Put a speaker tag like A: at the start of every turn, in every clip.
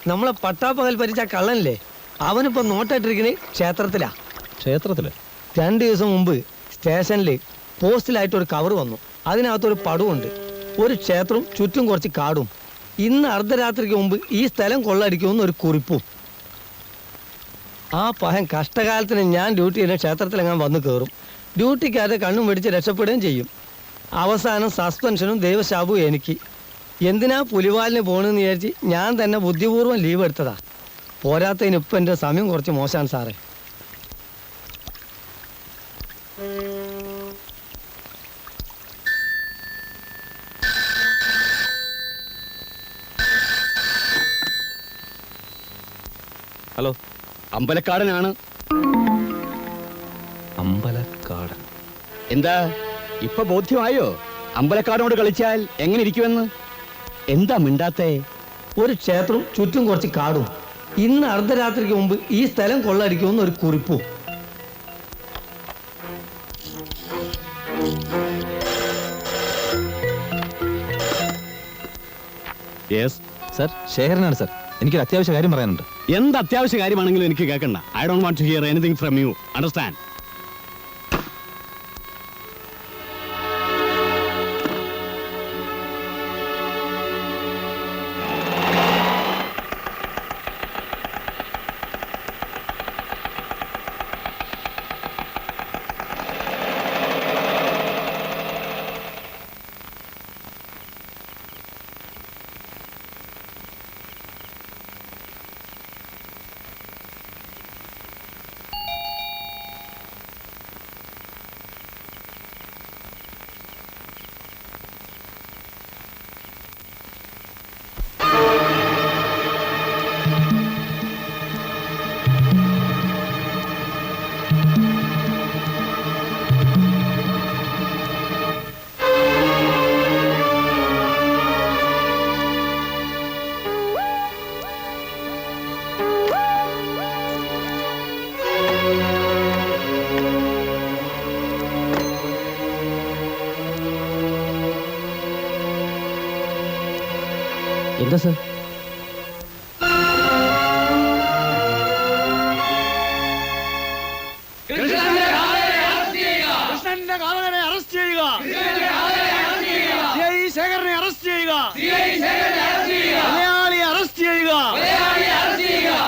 A: നമ്മളെ പട്ടാപ്പകൽ പരിച്ച കള്ളനില്ലേ, അവനിപ്പോ നോട്ടായിട്ടിരിക്കണേ ക്ഷേത്രത്തിലാ.
B: ക്ഷേത്രത്തില്
A: 2 ദിവസം മുമ്പ് സ്റ്റേഷനിൽ പോസ്റ്റിലായിട്ട് ഒരു കവർ വന്നു. അതിനകത്തൊരു പടവുണ്ട്, ഒരു ക്ഷേത്രവും ചുറ്റും കുറച്ച് കാടും. ഇന്ന് അർദ്ധരാത്രിക്ക് മുമ്പ് ഈ സ്ഥലം കൊള്ളടിക്കുമെന്ന് ഒരു കുറിപ്പും. ആ പഹൻ കഷ്ടകാലത്തിന് ഞാൻ ഡ്യൂട്ടി ചെയ്യുന്ന ക്ഷേത്രത്തിലെങ്ങാൻ വന്ന് കയറും. ഡ്യൂട്ടിക്കാരെ കണ്ണും പിടിച്ച് രക്ഷപ്പെടുകയും ചെയ്യും. അവസാനം സസ്പെൻഷനും ദൈവശാപവും എനിക്ക്. എന്തിനാ പുലിവാലിന് പോകണമെന്ന് വിചാരിച്ച് ഞാൻ തന്നെ ബുദ്ധിപൂർവ്വം ലീവ് എടുത്തതാ. പോരാത്തതിന് ഇപ്പം എൻ്റെ സമയം കുറച്ച് മോശമാണ് സാറേ.
B: ഹലോ,
C: അമ്പലക്കാടനാണ്.
B: അമ്പലക്കാടൻ
C: എന്താ ഇപ്പൊ ബോധ്യമായോ? അമ്പലക്കാടനോട് കളിച്ചാൽ എങ്ങനെ ഇരിക്കുമെന്ന്? എന്താ മിണ്ടാത്തേ?
A: ഒരു ക്ഷേത്രവും ചുറ്റും കുറച്ച് കാടും. ഇന്ന് അർദ്ധരാത്രിക്ക് മുമ്പ് ഈ സ്ഥലം കൊള്ളടിക്കുമെന്ന് ഒരു കുറിപ്പും.
B: Sir, ശേഖരനാണ് sir. എനിക്കൊരു അത്യാവശ്യ കാര്യം പറയാനുണ്ട്.
C: എന്ത് അത്യാവശ്യ കാര്യമാണെങ്കിലും എനിക്ക് കേൾക്കണ്ട. I don't want to hear anything from you. Understand?
B: എന്താ സർ?
C: കൃഷ്ണന്റെ കാവലനെ അറസ്റ്റ് ചെയ്യുക. ശേഖരനെ അറസ്റ്റ് ചെയ്യുക. മലയാളി അറസ്റ്റ് ചെയ്യുക.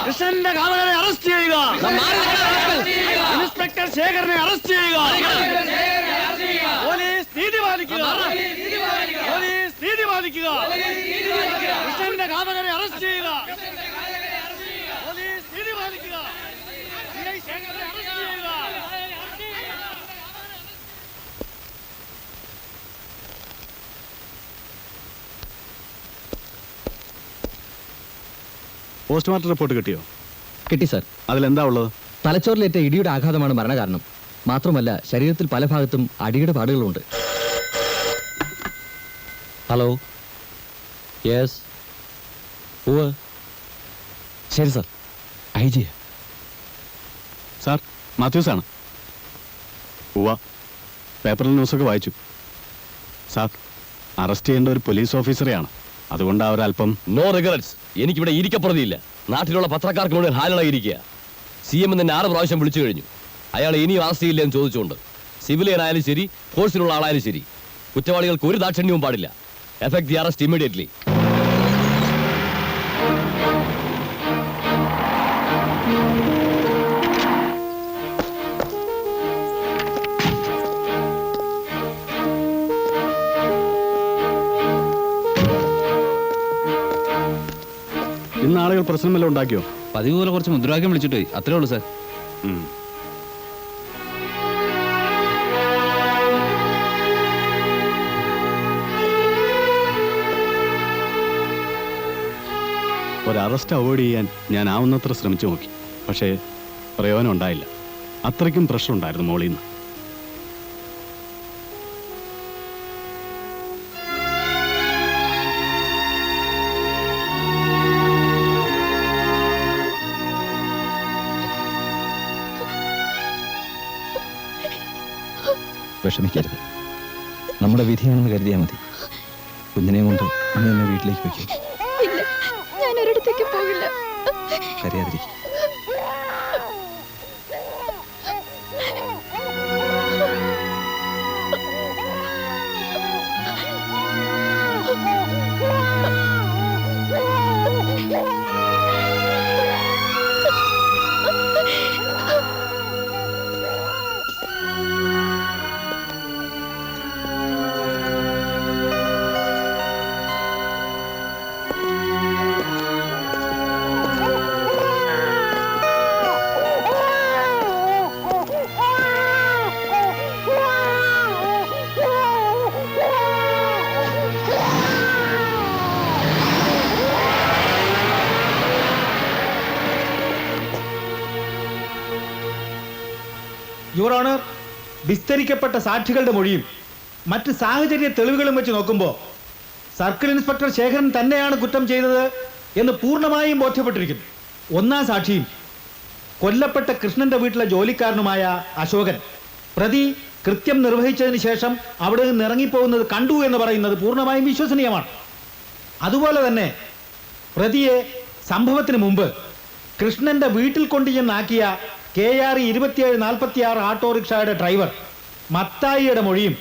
C: കൃഷ്ണന്റെ കാവലനെ അറസ്റ്റ് ചെയ്യുക. ഇൻസ്പെക്ടർ ശേഖരനെ അറസ്റ്റ് ചെയ്യുക. പോലീസ് നീതി പാലിക്കുക. പോലീസ് നീതി പാലിക്കുക. കൃഷ്ണന്റെ കാവലനെ അറസ്റ്റ് ചെയ്യുക. പോലീസ് നീതി പാലിക്കുക. ശേഖരനെ അറസ്റ്റ് ചെയ്യുക. പോസ്റ്റ്മോർട്ടം റിപ്പോർട്ട് കിട്ടിയോ?
B: കിട്ടി സർ.
C: അതിലെന്താ ഉള്ളത്?
B: തലച്ചോറിലേറ്റ ഇടിയുടെ ആഘാതമാണ് മരണകാരണം. മാത്രമല്ല ശരീരത്തിൽ പല ഭാഗത്തും അടിയുടെ പാടുകളുണ്ട്. ഹലോ, യെസ്, ശരി sir. I G
C: sir, Mathews ആണ്. പേപ്പറിൽ ന്യൂസൊക്കെ വായിച്ചു. സാർ, അറസ്റ്റ് ചെയ്യേണ്ട ഒരു പോലീസ് ഓഫീസറെയാണ്. അതുകൊണ്ട് അവരല്പം
D: നോ റിഗ്രറ്റ്സ്. എനിക്കിവിടെ ഇരിക്കപ്പെടുന്നില്ല. നാട്ടിലുള്ള പത്രക്കാർക്ക് മുഴുവൻ ഹാലുകളായിരിക്കുക. CM തന്നെ 6 പ്രാവശ്യം വിളിച്ചു കഴിഞ്ഞു. അയാൾ ഇനിയും അറസ്റ്റ് ചെയ്യില്ല എന്ന് ചോദിച്ചുകൊണ്ട്. സിവിലിയൻ ആയാലും ശരി, ഫോഴ്സിലുള്ള ആളായാലും ശരി, കുറ്റവാളികൾക്ക് ഒരു ദാക്ഷിണ്യവും പാടില്ല. Effect the arrest immediately.
C: ഇന്ന് ആളുകൾ പ്രശ്നമെല്ലാം ഉണ്ടാക്കിയോ?
B: പതിവ് പോലെ കുറച്ച് മുദ്രാവാക്യം വിളിച്ചിട്ടേ, അത്രേ ഉള്ളൂ സർ.
C: ഒരു അറസ്റ്റ് അവോയ്ഡ് ചെയ്യാൻ ഞാൻ ആവുന്നത്ര ശ്രമിച്ചു നോക്കി. പക്ഷേ പ്രയോജനം ഉണ്ടായില്ല. അത്രയ്ക്കും പ്രഷർ ഉണ്ടായിരുന്നു മോളിൽ നിന്ന്.
B: വിഷമിക്കരുത്. നമ്മുടെ വിധിയാണെന്ന് കരുതിയാൽ മതി. കുഞ്ഞിനെ കൊണ്ട് ഇന്ന് തന്നെ വീട്ടിലേക്ക് വയ്ക്കും.
E: ഞാൻ ഒരിടത്തേക്ക് ജയിലിലേക്ക് പോകില്ല.
B: കരയാതിരിക്കും.
F: യുവർ ഓണർ, വിസ്തരിക്കപ്പെട്ട സാക്ഷികളുടെ മൊഴിയും മറ്റ് സാഹചര്യ തെളിവുകളും വെച്ച് നോക്കുമ്പോൾ സർക്കിൾ ഇൻസ്പെക്ടർ ശേഖരൻ തന്നെയാണ് കുറ്റം ചെയ്തത് എന്ന് പൂർണ്ണമായും ബോധ്യപ്പെട്ടിരിക്കുന്നു. ഒന്നാം സാക്ഷിയും കൊല്ലപ്പെട്ട കൃഷ്ണന്റെ വീട്ടിലെ ജോലിക്കാരനുമായ അശോകൻ പ്രതി കൃത്യം നിർവഹിച്ചതിന് ശേഷം അവിടെ നിന്ന് ഇറങ്ങിപ്പോകുന്നത് കണ്ടു എന്ന് പറയുന്നത് പൂർണ്ണമായും വിശ്വസനീയമാണ്. അതുപോലെ തന്നെ പ്രതിയെ സംഭവത്തിന് മുമ്പ് കൃഷ്ണന്റെ വീട്ടിൽ കൊണ്ടുചെന്നാക്കിയ KR 2746 ഓട്ടോറിക്ഷയുടെ ഡ്രൈവർ മത്തായിയുടെ മൊഴിയും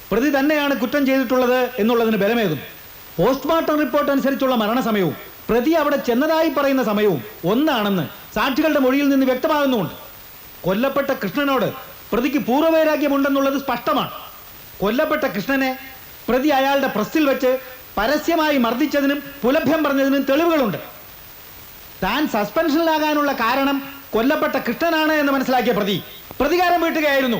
F: പ്രതി തന്നെയാണ് കുറ്റം ചെയ്തിട്ടുള്ളത് എന്നുള്ളതിന് ബലമേകും. പോസ്റ്റ്മോർട്ടം റിപ്പോർട്ട് അനുസരിച്ചുള്ള മരണസമയവും പ്രതി അവിടെ ചെന്നതായി പറയുന്ന സമയവും ഒന്നാണെന്ന് സാക്ഷികളുടെ മൊഴിയിൽ നിന്ന് വ്യക്തമാകുന്നുമുണ്ട്. കൊല്ലപ്പെട്ട കൃഷ്ണനോട് പ്രതിക്ക് പൂർവ്വവൈരാഗ്യമുണ്ടെന്നുള്ളത് സ്പഷ്ടമാണ്. കൊല്ലപ്പെട്ട കൃഷ്ണനെ പ്രതി അയാളുടെ പ്രസ്സിൽ വെച്ച് പരസ്യമായി മർദ്ദിച്ചതിനും പുലഭ്യം പറഞ്ഞതിനും തെളിവുകളുണ്ട്. താൻ സസ്പെൻഷനിലാകാനുള്ള കാരണം കൊല്ലപ്പെട്ട കൃഷ്ണനാണ് എന്ന് മനസ്സിലാക്കിയ പ്രതി പ്രതികാരം വീട്ടുകയായിരുന്നു.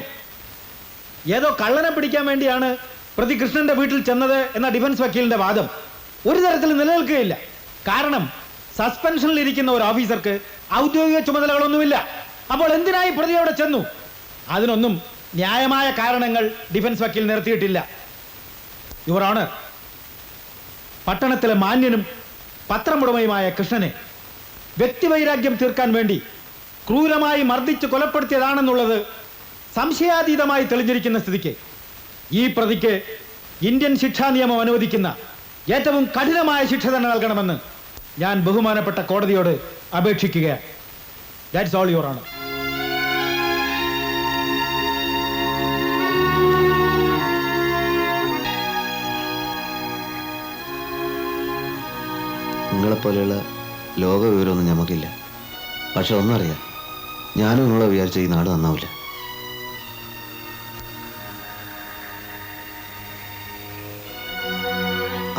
F: ഏതോ കള്ളനെ പിടിക്കാൻ വേണ്ടിയാണ് പ്രതി കൃഷ്ണന്റെ വീട്ടിൽ ചെന്നത് എന്ന ഡിഫൻസ് വക്കീലിന്റെ വാദം ഒരു തരത്തിൽ നിലനിൽക്കുകയില്ല. കാരണം സസ്പെൻഷനിൽ ഇരിക്കുന്ന ഒരു ഓഫീസർക്ക് ഔദ്യോഗിക ചുമതലകളൊന്നുമില്ല. അപ്പോൾ എന്തിനായി പ്രതി അവിടെ ചെന്നു? അതിനൊന്നും ന്യായമായ കാരണങ്ങൾ ഡിഫൻസ് വക്കീൽ നിർത്തിയിട്ടില്ല. യുവർ ഓണർ, പട്ടണത്തിലെ മാന്യനും പത്രമുടമയുമായ കൃഷ്ണനെ വ്യക്തിവൈരാഗ്യം തീർക്കാൻ വേണ്ടി ക്രൂരമായി മർദ്ദിച്ച് കൊലപ്പെടുത്തിയതാണെന്നുള്ളത് സംശയാതീതമായി തെളിഞ്ഞിരിക്കുന്ന സ്ഥിതിക്ക് ഈ പ്രതിക്ക് ഇന്ത്യൻ ശിക്ഷാ നിയമം അനുവദിക്കുന്ന ഏറ്റവും കഠിനമായ ശിക്ഷ തന്നെ നൽകണമെന്ന് ഞാൻ ബഹുമാനപ്പെട്ട കോടതിയോട് അപേക്ഷിക്കുകയാണ്. That's all your honour.
G: നിങ്ങളെപ്പോലെയുള്ള ലോക വിവരമൊന്നും ഞമ്മക്കില്ല. പക്ഷെ ഒന്നറിയാം, ഞാനും നിങ്ങളെ വിചാരിച്ച ഈ നാട് നന്നാവില്ല.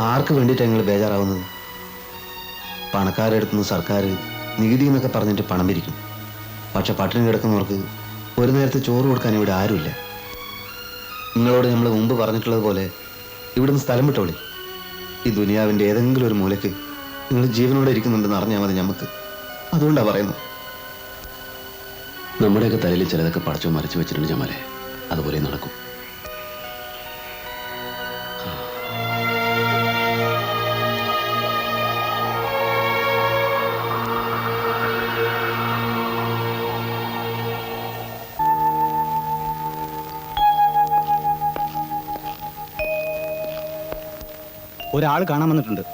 G: ആർക്ക് വേണ്ടിയിട്ടാണ് നിങ്ങൾ ബേജാറാവുന്നത്? പണക്കാരുടെ അടുത്തുനിന്ന് സർക്കാർ നികുതി എന്നൊക്കെ പറഞ്ഞിട്ട് പണം പിരിക്കും. പക്ഷെ പട്ടിണി കിടക്കുന്നവർക്ക് ഒരു നേരത്തെ ചോറ് കൊടുക്കാൻ ഇവിടെ ആരുമില്ല. നിങ്ങളോട് നമ്മൾ മുമ്പ് പറഞ്ഞിട്ടുള്ളത് പോലെ ഇവിടുന്ന് സ്ഥലം വിട്ടോളി. ഈ ദുനിയാവിൻ്റെ ഏതെങ്കിലും ഒരു മൂലയ്ക്ക് നിങ്ങൾ ജീവനോടെ ഇരിക്കുന്നുണ്ടെന്ന് അറിഞ്ഞാൽ മതി ഞമ്മക്ക്. അതുകൊണ്ടാണ് പറയുന്നത്.
C: നമ്മുടെയൊക്കെ തലയിൽ ചിലതൊക്കെ പടച്ചോ മറിച്ച് വെച്ചിട്ടുണ്ട് ജമാലെ. അതുപോലെ നടക്കും.
F: ഒരാൾ കാണാൻ വന്നിട്ടുണ്ട്.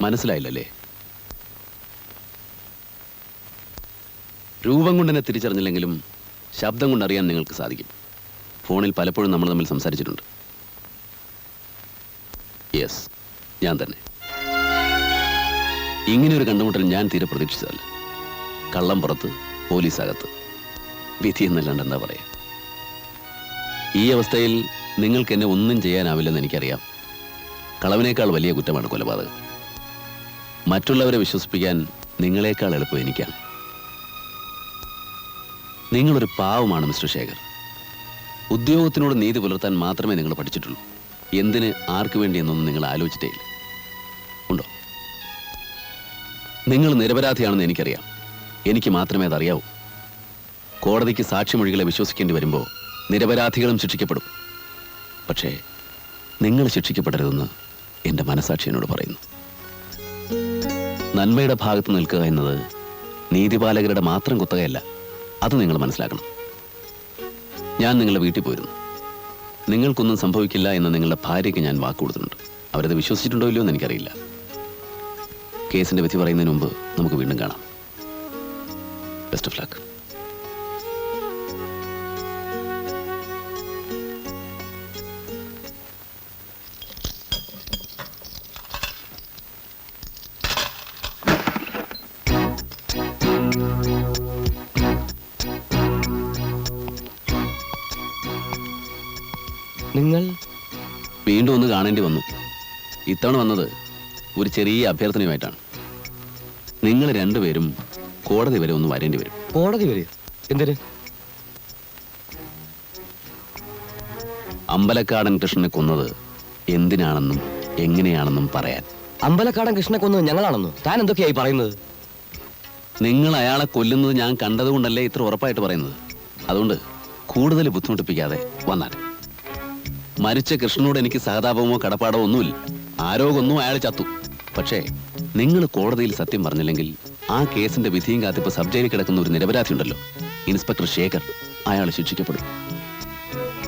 C: മനസ്സിലായില്ലല്ലേ? രൂപം കൊണ്ട് എന്നെ തിരിച്ചറിഞ്ഞില്ലെങ്കിലും ശബ്ദം കൊണ്ടറിയാൻ നിങ്ങൾക്ക് സാധിക്കും. ഫോണിൽ പലപ്പോഴും നമ്മൾ തമ്മിൽ സംസാരിച്ചിട്ടുണ്ട്. യെസ്, ഞാൻ തന്നെ. ഇങ്ങനെയൊരു കണ്ടുമുട്ടൽ ഞാൻ തീരെ പ്രതീക്ഷിച്ചതല്ല. കള്ളം പുറത്ത്, പോലീസ് അകത്ത്. വിധി എന്നല്ലാണ്ട് എന്താ പറയാ. ഈ അവസ്ഥയിൽ നിങ്ങൾക്ക് എന്നെ ഒന്നും ചെയ്യാനാവില്ലെന്ന് എനിക്കറിയാം. കളവിനേക്കാൾ വലിയ കുറ്റമാണ് കൊലപാതകം. മറ്റുള്ളവരെ വിശ്വസിപ്പിക്കാൻ നിങ്ങളെക്കാൾ എളുപ്പം എനിക്കാണ്. നിങ്ങളൊരു പാവമാണ് മിസ്റ്റർ ശേഖർ. ഉദ്യോഗത്തിനോട് നീതി പുലർത്താൻ മാത്രമേ നിങ്ങൾ പഠിച്ചിട്ടുള്ളൂ. എന്തിന്, ആർക്ക് വേണ്ടി എന്നൊന്നും നിങ്ങൾ ആലോചിച്ചിട്ടേ ഇല്ല. ഉണ്ടോ? നിങ്ങൾ നിരപരാധിയാണെന്ന് എനിക്കറിയാം. എനിക്ക് മാത്രമേ അതറിയാവൂ. കോടതിക്ക് സാക്ഷിമൊഴികളെ വിശ്വസിക്കേണ്ടി വരുമ്പോൾ നിരപരാധികളും ശിക്ഷിക്കപ്പെടും. പക്ഷേ നിങ്ങൾ ശിക്ഷിക്കപ്പെടരുതെന്ന് എൻ്റെ മനസാക്ഷി എന്നോട് പറയുന്നു. നന്മയുടെ ഭാഗത്ത് നിൽക്കുക എന്നത് നീതിപാലകരുടെ മാത്രം കുത്തകയല്ല. അത് നിങ്ങൾ മനസ്സിലാക്കണം. ഞാൻ നിങ്ങളുടെ വീട്ടിൽ പോയിരുന്നു. നിങ്ങൾക്കൊന്നും സംഭവിക്കില്ല എന്ന് നിങ്ങളുടെ ഭാര്യയ്ക്ക് ഞാൻ വാക്ക് കൊടുത്തിട്ടുണ്ട്. അവരത് വിശ്വസിച്ചിട്ടുണ്ടോ ഇല്ലയോ എന്ന് എനിക്കറിയില്ല. കേസിന്റെ വിധി പറയുന്നതിന് മുമ്പ് നമുക്ക് വീണ്ടും കാണാം. Best of luck.
D: നിങ്ങൾ
C: വീണ്ടും ഒന്ന് കാണേണ്ടി വന്നു. ഇത്തവണ വന്നത് ഒരു ചെറിയ അഭ്യർത്ഥനയുമായിട്ടാണ്. നിങ്ങൾ രണ്ടുപേരും കോടതി വരെ ഒന്ന് വരേണ്ടി വരും.
D: കോടതി വരെ എന്തിന്?
C: അമ്പലക്കാടൻ കൃഷ്ണനെ കൊന്നത് എന്തിനാണെന്നും എങ്ങനെയാണെന്നും പറയാൻ.
D: അമ്പലക്കാടൻ കൃഷ്ണനെ കൊന്നത് ഞങ്ങളാണെന്നോ? താൻ എന്തൊക്കെയായി പറയുന്നത്?
C: നിങ്ങൾ അയാളെ കൊല്ലുന്നത് ഞാൻ കണ്ടതുകൊണ്ടല്ലേ ഇത്ര ഉറപ്പായിട്ട് പറയുന്നത്. അതുകൊണ്ട് കൂടുതൽ ബുദ്ധിമുട്ടിപ്പിക്കാതെ വന്നാൽ. മരിച്ച കൃഷ്ണനോട് എനിക്ക് സഹതാപമോ കടപ്പാടോ ഒന്നുമില്ല. ആരോ കൊന്നു, അയാൾ ചത്തു. പക്ഷേ നിങ്ങൾ കോടതിയിൽ സത്യം പറഞ്ഞില്ലെങ്കിൽ ആ കേസിന്റെ വിധിയും കാത്തിപ്പ് സബ് ജയിലിൽ കിടക്കുന്ന ഒരു നിരപരാധി ഉണ്ടല്ലോ, ഇൻസ്പെക്ടർ ശേഖർ, അയാൾ ശിക്ഷിക്കപ്പെടും.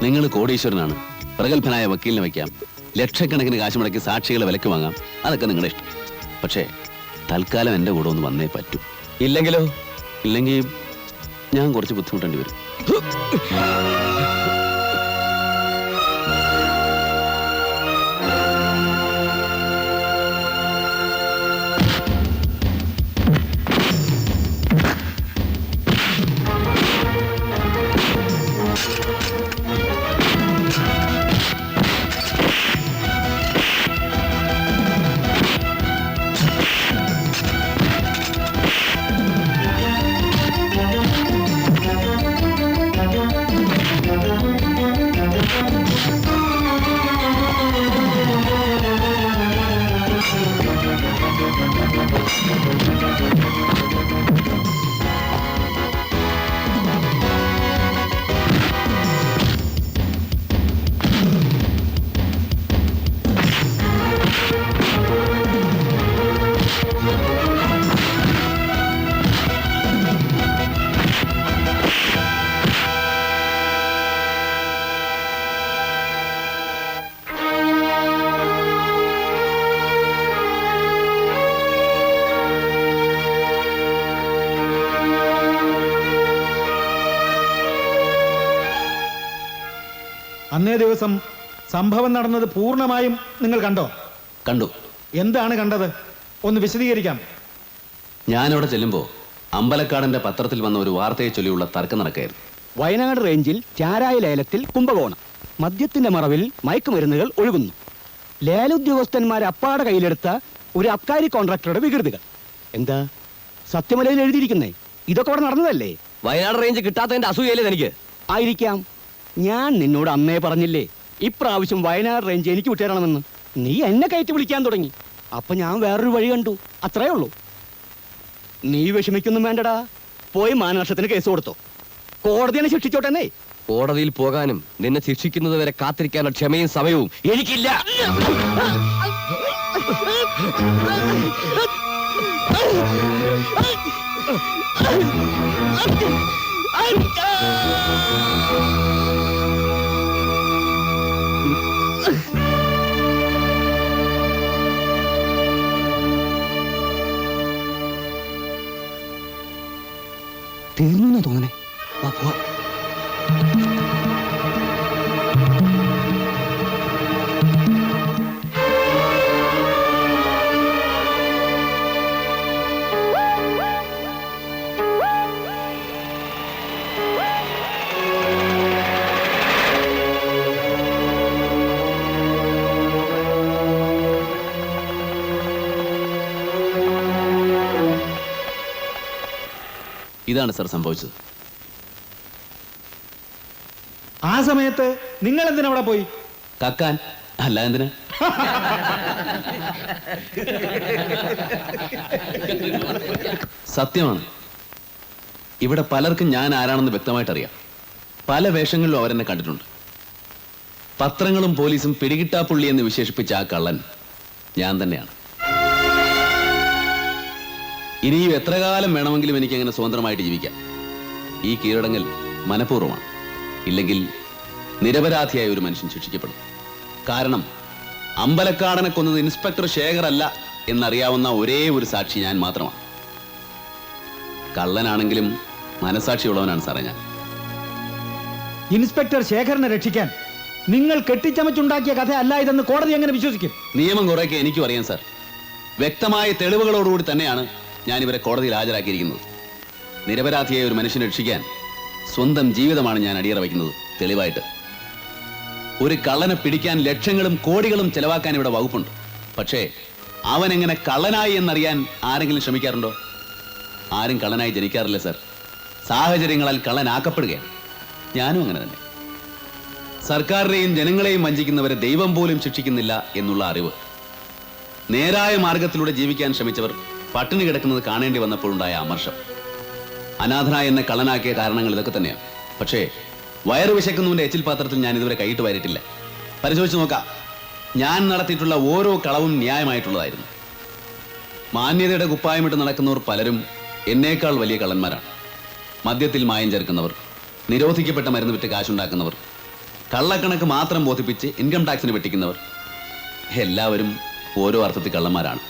C: നിങ്ങൾ കോടീശ്വരനാണ്, പ്രഗത്ഭനായ വക്കീലിനെ വയ്ക്കാം, ലക്ഷക്കണക്കിന് കാശ് മുടക്കി സാക്ഷികളെ വിലക്ക് വാങ്ങാം, അതൊക്കെ നിങ്ങളുടെ ഇഷ്ടം. പക്ഷേ തൽക്കാലം എൻ്റെ കൂടെ ഒന്ന് വന്നേ പറ്റൂ.
D: ഇല്ലെങ്കിലോ?
C: ഇല്ലെങ്കിൽ ഞാൻ കുറച്ച് ബുദ്ധിമുട്ടേണ്ടി വരും.
F: അന്നേ ദിവസം സംഭവം നടന്നത് പൂർണ്ണമായും നിങ്ങൾ കണ്ടോ?
C: കണ്ടു.
F: എന്താണ് കണ്ടത്? ഒന്ന് വിശദീകരിക്കാം.
C: ഞാനവിടെ ചെല്ലുമ്പോൾ അമ്പലക്കാടന്റെ പത്രത്തിൽ വന്ന ഒരു വാർത്തയെ ചൊല്ലിയുള്ള തർക്കം നടക്കായിരുന്നു.
E: വയനാട് റേഞ്ചിൽ ചാരായ ലേലത്തിൽ കുംഭകോണം, മദ്യത്തിന്റെ മറവിൽ മയക്കുമരുന്നുകൾ ഒഴുകുന്നു, ലേലോദ്യോഗസ്ഥന്മാരെ അപ്പാടെ കയ്യിലെടുത്ത ഒരു അബ്കാരി കോൺട്രാക്ടറുടെ വികൃതികൾ. എന്താ സത്യമലയിൽ എഴുതിയിരിക്കുന്നേ? ഇതൊക്കെ അവിടെ നടന്നതല്ലേ?
D: വയനാട് റേഞ്ച് കിട്ടാത്തതിന്റെ അസൂയല്ലേ എനിക്ക്?
E: ആയിരിക്കാം. ഞാൻ നിന്നോട് അന്നേ പറഞ്ഞില്ലേ ഇപ്രാവശ്യം വയനാട് റേഞ്ച് എനിക്ക് വിട്ടുതരണമെന്ന്? നീ എന്നെ കയറ്റി വിളിക്കാൻ തുടങ്ങി. അപ്പൊ ഞാൻ വേറൊരു വഴി കണ്ടു, അത്രേ ഉള്ളൂ. നീ വിഷമിക്കൊന്നും വേണ്ടടാ. പോയി മാനനഷ്ടത്തിന് കേസ് കൊടുത്തോ. കോടതിയെ ശിക്ഷിച്ചോട്ടെന്നേ.
D: കോടതിയിൽ പോകാനും നിന്നെ ശിക്ഷിക്കുന്നത് വരെ കാത്തിരിക്കാനുള്ള ക്ഷമയും സമയവും എനിക്കില്ല.
E: തീർന്നു തോന്നണേ. വാ പോവാ.
C: ഇതാണ് സർ സംഭവിച്ചത്.
F: ആ സമയത്ത് നിങ്ങൾ എന്തിനവിടെ പോയി?
C: കക്കാൻ, അല്ല എന്തിനാ? സത്യമാണ്. ഇവിടെ പലർക്കും ഞാൻ ആരാണെന്ന് വ്യക്തമായിട്ട് അറിയാം. പല വേഷങ്ങളിലും അവരെന്നെ കണ്ടിട്ടുണ്ട്. പത്രങ്ങളും പോലീസും പിടികിട്ടാപ്പുള്ളി എന്ന് വിശേഷിപ്പിച്ച ആ കള്ളൻ ഞാൻ തന്നെയാണ്. ഇനിയും എത്ര കാലം വേണമെങ്കിലും എനിക്ക് അങ്ങനെ സ്വതന്ത്രമായിട്ട് ജീവിക്കാം. ഈ കീഴടങ്ങൽ മനഃപൂർവ്വമാണ്. ഇല്ലെങ്കിൽ നിരപരാധിയായ ഒരു മനുഷ്യൻ ശിക്ഷിക്കപ്പെടും. കാരണം അമ്പലക്കാടനെ കൊന്നത് ഇൻസ്പെക്ടർ ശേഖർ അല്ല എന്നറിയാവുന്ന ഒരേ ഒരു സാക്ഷി ഞാൻ മാത്രമാണ്. കള്ളനാണെങ്കിലും മനസാക്ഷിയുള്ളവനാണ് സാറേ ഞാൻ.
F: ഇൻസ്പെക്ടർ ശേഖരനെ രക്ഷിക്കാൻ നിങ്ങൾ കെട്ടിച്ചമച്ചുണ്ടാക്കിയ കഥയല്ല ഇതെന്ന് കോടതി എങ്ങനെ വിശ്വസിക്കും?
C: നിയമം കുറേയൊക്കെ എനിക്കും അറിയാം സാർ. വ്യക്തമായ തെളിവുകളോടുകൂടി തന്നെയാണ് ഞാൻ ഇവരെ കോടതിയിൽ ഹാജരാക്കിയിരിക്കുന്നത്. നിരപരാധിയായ ഒരു മനുഷ്യനെ രക്ഷിക്കാൻ സ്വന്തം ജീവിതമാണ് ഞാൻ അടിയറ വയ്ക്കുന്നത് തെളിവായിട്ട്. ഒരു കള്ളനെ പിടിക്കാൻ ലക്ഷങ്ങളും കോടികളും ചെലവാക്കാൻ ഇവിടെ വകുപ്പുണ്ട്. പക്ഷേ അവൻ എങ്ങനെ കള്ളനായി എന്നറിയാൻ ആരെങ്കിലും ശ്രമിക്കാറുണ്ടോ? ആരും കള്ളനായി ജനിക്കാറില്ല സാർ. സാഹചര്യങ്ങളാൽ കള്ളനാക്കപ്പെടുകയാണ്. ഞാനും അങ്ങനെ തന്നെ. സർക്കാരിനെയും ജനങ്ങളെയും വഞ്ചിക്കുന്നവരെ ദൈവം പോലും ശിക്ഷിക്കുന്നില്ല എന്നുള്ള അറിവ്. നേരായ മാർഗത്തിലൂടെ ജീവിക്കാൻ ശ്രമിച്ചവർ പട്ടിണി കിടക്കുന്നത് കാണേണ്ടി വന്നപ്പോഴുണ്ടായ അമർഷം. അനാഥനായ എന്നെ കള്ളനാക്കിയ കാരണങ്ങൾ ഇതൊക്കെ തന്നെയാണ്. പക്ഷേ വയറ് വിശക്കുന്നവന്റെ എച്ചിൽ പാത്രത്തിൽ ഞാൻ ഇതുവരെ കൈയിട്ട് വാരിട്ടില്ല. പരിശോധിച്ച് നോക്കാം. ഞാൻ നടത്തിയിട്ടുള്ള ഓരോ കളവും ന്യായമായിട്ടുള്ളതായിരുന്നു. മാന്യതയുടെ കുപ്പായമിട്ട് നടക്കുന്നവർ പലരും എന്നേക്കാൾ വലിയ കള്ളന്മാരാണ്. മദ്യത്തിൽ മായം ചേർക്കുന്നവർ, നിരോധിക്കപ്പെട്ട മരുന്ന് വിറ്റ് കാശുണ്ടാക്കുന്നവർ, കള്ളക്കണക്ക് മാത്രം ബോധിപ്പിച്ച് ഇൻകം ടാക്സിന് വെട്ടിക്കുന്നവർ, എല്ലാവരും ഓരോ അർത്ഥത്തിൽ കള്ളന്മാരാണ്.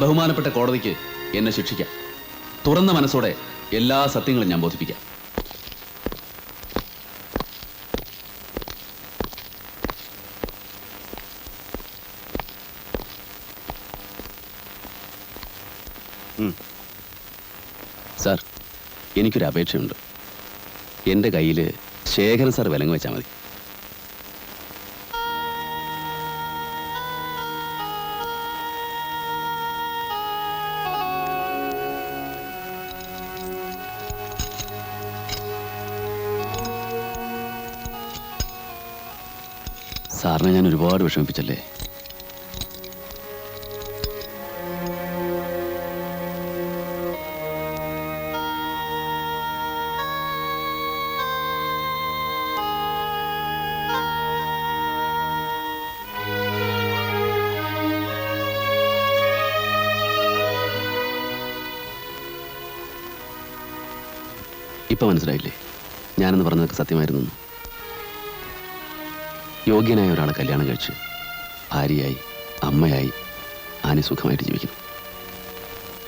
C: ബഹുമാനപ്പെട്ട കോടതിക്ക് എന്നെ ശിക്ഷിക്കാം. തുറന്ന മനസ്സോടെ എല്ലാ സത്യങ്ങളും ഞാൻ ബോധിപ്പിക്കാം. സാർ, എനിക്കൊരു അപേക്ഷയുണ്ട്. എൻ്റെ കയ്യിൽ ശേഖരൻ സാർ വിലങ്ങ് വെച്ചാൽ മതി. സാറിനെ ഞാൻ ഒരുപാട് വിഷമിപ്പിച്ചല്ലേ? ഇപ്പൊ മനസ്സിലായില്ലേ ഞാനെന്ന് പറഞ്ഞതൊക്കെ സത്യമായിരുന്നു? യോഗ്യനായ ഒരാളെ കല്യാണം കഴിച്ച് ഭാര്യയായി അമ്മയായി ആനി സുഖമായിട്ട് ജീവിക്കുന്നു.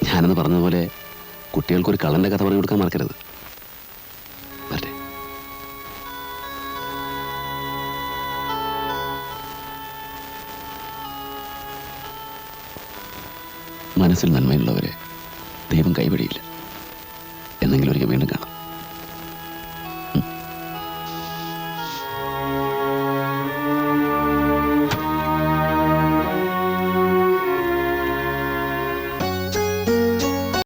C: ഞാനെന്ന് പറഞ്ഞതുപോലെ കുട്ടികൾക്കൊരു കള്ളന്റെ കഥ പറഞ്ഞു കൊടുക്കാൻ മറക്കരുത്. വരട്ടെ. മനസ്സിൽ നന്മയുള്ളവരെ ദൈവം കൈവിടിയില്ല. എന്നെങ്കിലും ഒരിക്കൽ വീണ്ടും കാണാം.